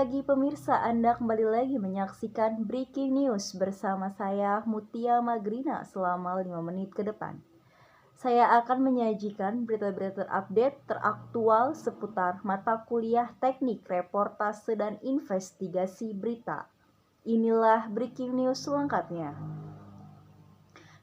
pagi pemirsa, Anda kembali lagi menyaksikan Breaking News bersama saya Mutia Magrina selama 5 menit ke depan. Saya akan menyajikan berita-berita terupdate teraktual seputar mata kuliah teknik, reportase, dan investigasi berita. Inilah Breaking News selengkapnya.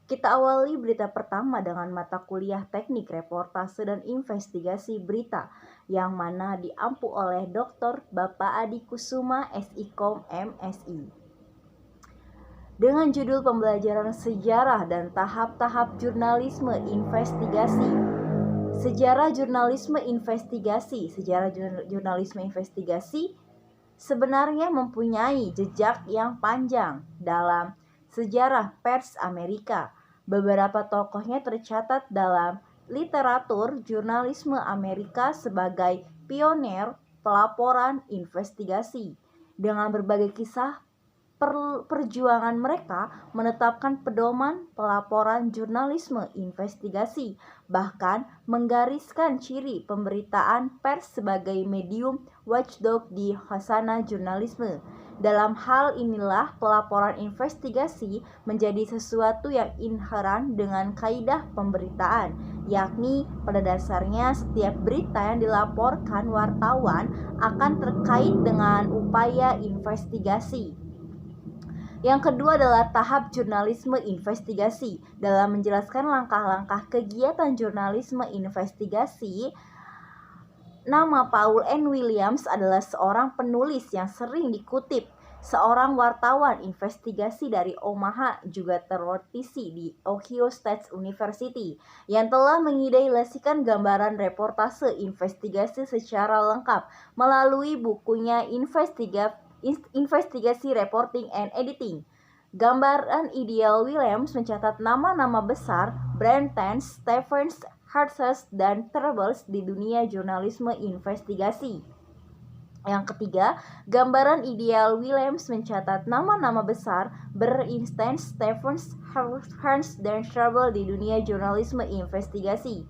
Kita awali berita pertama dengan mata kuliah teknik, reportase, dan investigasi berita yang mana diampu oleh Dr. Bapak Adi Kusuma, SIKOM MSI. Dengan judul pembelajaran sejarah dan tahap-tahap jurnalisme investigasi. Sejarah jurnalisme investigasi sebenarnya mempunyai jejak yang panjang dalam sejarah pers Amerika. Beberapa tokohnya tercatat dalam literatur jurnalisme Amerika sebagai pionir pelaporan investigasi. Dengan berbagai kisah perjuangan mereka menetapkan pedoman pelaporan jurnalisme investigasi, bahkan menggariskan ciri pemberitaan pers sebagai medium watchdog di khasana jurnalisme. Dalam hal inilah pelaporan investigasi menjadi sesuatu yang inheran dengan kaidah pemberitaan, yakni pada dasarnya setiap berita yang dilaporkan wartawan akan terkait dengan upaya investigasi. Yang kedua adalah tahap jurnalisme investigasi. Dalam menjelaskan langkah-langkah kegiatan jurnalisme investigasi, nama Paul N. Williams adalah seorang penulis yang sering dikutip. Seorang wartawan investigasi dari Omaha, juga terortisi di Ohio State University, yang telah mengidealisasikan gambaran reportase investigasi secara lengkap melalui bukunya Investigasi Reporting and Editing. Gambaran ideal Williams mencatat nama-nama besar Brenton, Stephens, Hartzell, dan Troubles di dunia jurnalisme investigasi. Yang ketiga, gambaran ideal Williams mencatat nama-nama besar Bernstein, Stephens, Hartzell, dan Troubles di dunia jurnalisme investigasi.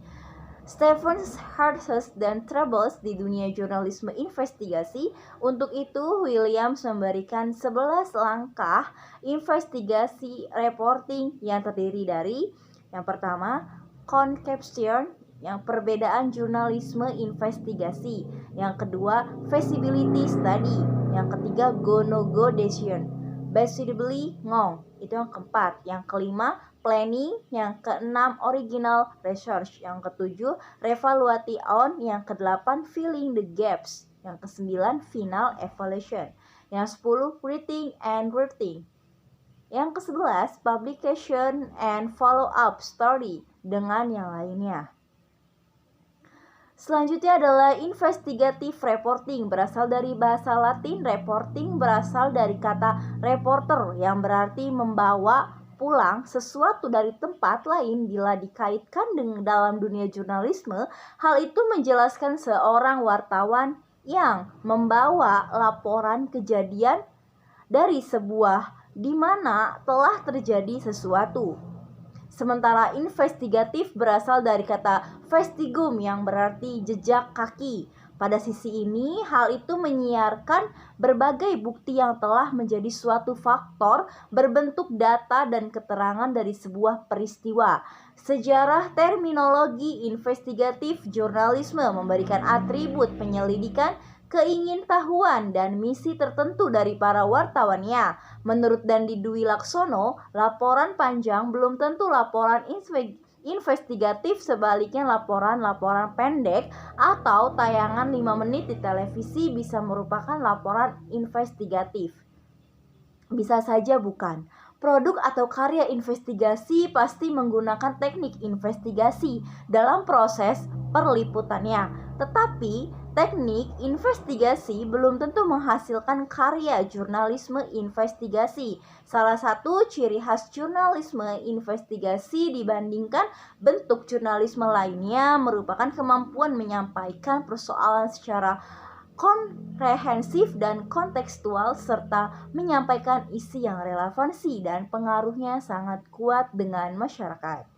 Stephens, Hartzell, dan Troubles di dunia jurnalisme investigasi. Untuk itu, Williams memberikan 11 langkah investigasi reporting yang terdiri dari: yang pertama, conception, yang perbedaan jurnalisme investigasi. Yang kedua, feasibility study. Yang ketiga, go-no-go decision. Decidedly ngong, itu yang keempat. Yang kelima, planning. Yang keenam, original research. Yang ketujuh, revaluation. Yang kedelapan, filling the gaps. Yang kesembilan, final evaluation. Yang 10, writing and writing. Yang ke-11, publication and follow-up story, dengan yang lainnya. Selanjutnya adalah investigative reporting. Berasal dari bahasa Latin, reporting berasal dari kata reporter yang berarti membawa pulang sesuatu dari tempat lain. Bila dikaitkan dengan dalam dunia jurnalisme, hal itu menjelaskan seorang wartawan yang membawa laporan kejadian dari sebuah di mana telah terjadi sesuatu. Sementara investigatif berasal dari kata vestigum yang berarti jejak kaki. Pada sisi ini, hal itu menyiarkan berbagai bukti yang telah menjadi suatu faktor berbentuk data dan keterangan dari sebuah peristiwa. Sejarah terminologi investigatif jurnalisme memberikan atribut penyelidikan, keingintahuan, dan misi tertentu dari para wartawannya. Menurut Dandi Dwi Laksono, laporan panjang belum tentu laporan investigatif, sebaliknya laporan-laporan pendek atau tayangan 5 menit di televisi bisa merupakan laporan investigatif. Bisa saja bukan. Produk atau karya investigasi pasti menggunakan teknik investigasi dalam proses perliputannya. Tetapi teknik investigasi belum tentu menghasilkan karya jurnalisme investigasi. Salah satu ciri khas jurnalisme investigasi dibandingkan bentuk jurnalisme lainnya merupakan kemampuan menyampaikan persoalan secara komprehensif dan kontekstual, serta menyampaikan isi yang relevansi dan pengaruhnya sangat kuat dengan masyarakat.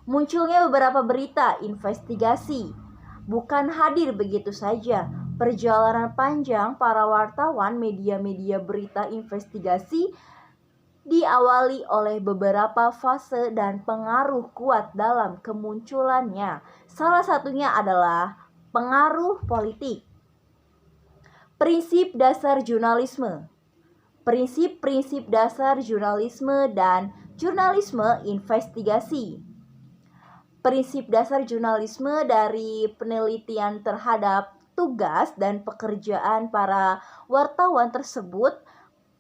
Munculnya beberapa berita investigasi bukan hadir begitu saja. Perjalanan panjang para wartawan media-media berita investigasi diawali oleh beberapa fase dan pengaruh kuat dalam kemunculannya. Salah satunya adalah pengaruh politik. Prinsip dasar jurnalisme. Prinsip-prinsip dasar jurnalisme dan jurnalisme investigasi. Prinsip dasar jurnalisme dari penelitian terhadap tugas dan pekerjaan para wartawan tersebut,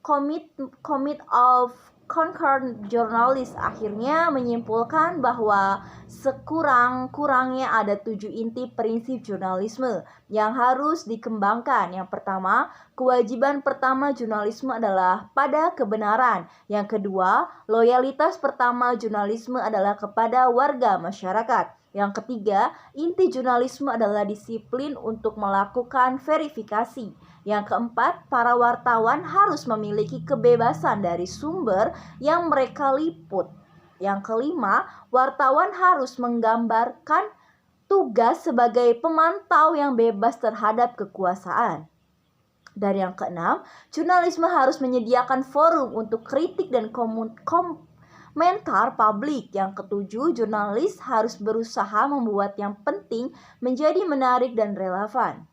Commit of Concerned Journalists akhirnya menyimpulkan bahwa sekurang-kurangnya ada 7 inti prinsip jurnalisme yang harus dikembangkan. Yang pertama, kewajiban pertama jurnalisme adalah pada kebenaran. Yang kedua, loyalitas pertama jurnalisme adalah kepada warga masyarakat. Yang ketiga, inti jurnalisme adalah disiplin untuk melakukan verifikasi. Yang keempat, para wartawan harus memiliki kebebasan dari sumber yang mereka liput. Yang kelima, wartawan harus menggambarkan tugas sebagai pemantau yang bebas terhadap kekuasaan. Dan yang keenam, jurnalisme harus menyediakan forum untuk kritik dan komentar publik. Yang ketujuh, jurnalis harus berusaha membuat yang penting menjadi menarik dan relevan.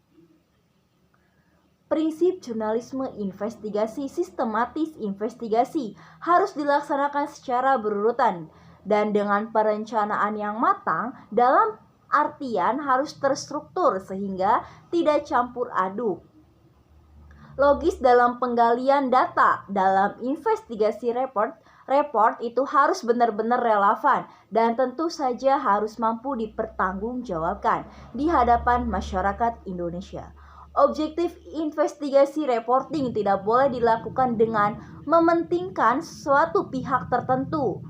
Prinsip jurnalisme investigasi. Sistematis investigasi harus dilaksanakan secara berurutan dan dengan perencanaan yang matang, dalam artian harus terstruktur sehingga tidak campur aduk. Logis dalam penggalian data. Dalam investigasi report itu harus benar-benar relevan dan tentu saja harus mampu dipertanggungjawabkan di hadapan masyarakat Indonesia. Objektif investigasi reporting tidak boleh dilakukan dengan mementingkan suatu pihak tertentu.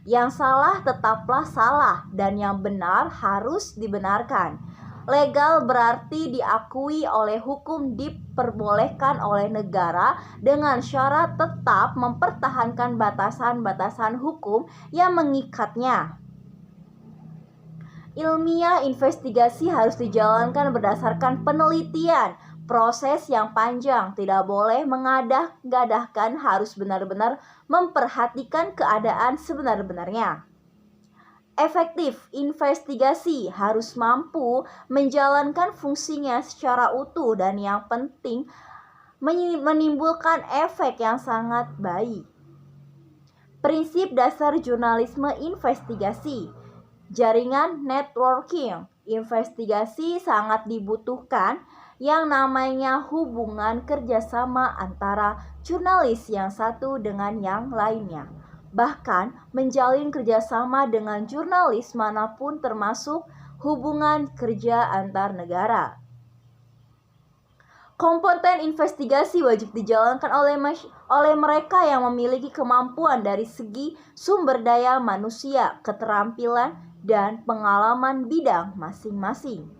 Yang salah tetaplah salah dan yang benar harus dibenarkan. Legal berarti diakui oleh hukum, diperbolehkan oleh negara dengan syarat tetap mempertahankan batasan-batasan hukum yang mengikatnya. Ilmiah investigasi harus dijalankan berdasarkan penelitian, proses yang panjang, tidak boleh mengadah-gadahkan, harus benar-benar memperhatikan keadaan sebenar-benarnya. Efektif investigasi harus mampu menjalankan fungsinya secara utuh dan yang penting menimbulkan efek yang sangat baik. Prinsip dasar jurnalisme investigasi. Jaringan networking investigasi sangat dibutuhkan yang namanya hubungan kerjasama antara jurnalis yang satu dengan yang lainnya. Bahkan menjalin kerjasama dengan jurnalis manapun termasuk hubungan kerja antar negara. Kompeten investigasi wajib dijalankan oleh mereka yang memiliki kemampuan dari segi sumber daya manusia, keterampilan, dan pengalaman bidang masing-masing.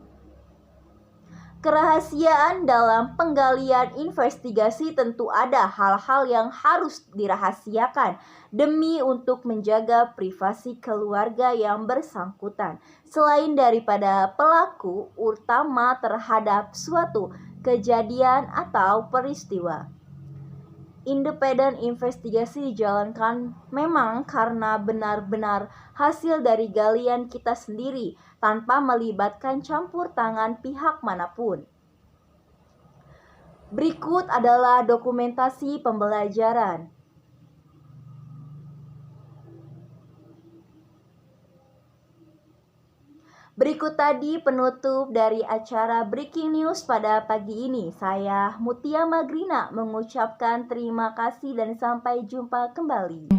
Kerahasiaan dalam penggalian investigasi tentu ada hal-hal yang harus dirahasiakan demi untuk menjaga privasi keluarga yang bersangkutan, selain daripada pelaku utama terhadap suatu kejadian atau peristiwa. Independen investigasi dijalankan memang karena benar-benar hasil dari galian kita sendiri tanpa melibatkan campur tangan pihak manapun. Berikut adalah dokumentasi pembelajaran. Berikut tadi penutup dari acara Breaking News pada pagi ini. Saya Mutia Magrina mengucapkan terima kasih dan sampai jumpa kembali.